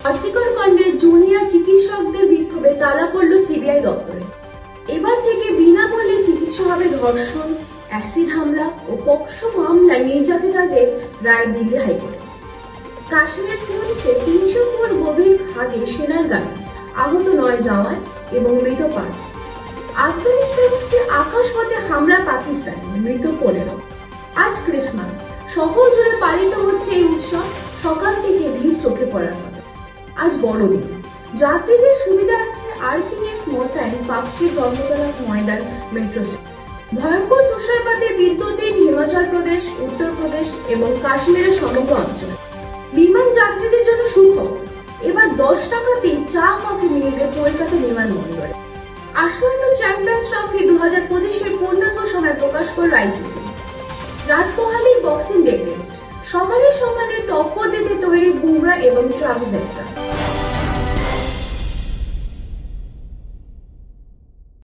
আর্চিকর কাণ্ডে জুনিয়র চিকিৎসকদের বিক্ষোভে তালা পড়ল সিবিআই দপ্তরে। এবার থেকে বিনামূল্যে চিকিৎসা হবে ধর্ষণ, অ্যাসিড হামলা ও পক্সো মামলার নির্যাতিতাদের রায় দিল্লি হাইকোর্টে। কাশ্মীরের পুঞ্চে ৩০০ ফুট গভীর খাদে সেনার গাড়ি, আহত ৯ জওয়ান এবং মৃত ৫। আফগানিস্তানকে আকাশপথে হামলা পাকিস্তান, মৃত ১৫। আজ ক্রিসমাস, শহর জুড়ে পালিত হচ্ছে এই উৎসব। সকাল থেকে ভিড় চোখে পড়ার মতো। আজ বড়দিন, যাত্রীদের সুবিধার্থে আরপিএফ মোতায়েন পাকশির ধর্মতলা ময়দান মেট্রো স্টেশন। ভয়ঙ্কর তুষারপাতে বিদ্যুৎহীন হিমাচল প্রদেশ, উত্তরপ্রদেশ এবং কাশ্মীরের সমগ্র অঞ্চল। বিমান যাত্রীদের জন্য সুখবর, এবার 10 টাকাতেই চা কফি মিলবে কলকাতা বিমানবন্দরে। আসন্ন চ্যাম্পিয়ন্স ট্রফি 2025-এর পূর্ণাঙ্গ সময় প্রকাশ করল আইসিসি। রাত পোহালেই বক্সিং ডে টেস্ট, সমানে সমানে টক্কর দিতে তৈরি বুমরা এবং ট্রাভিস হেড।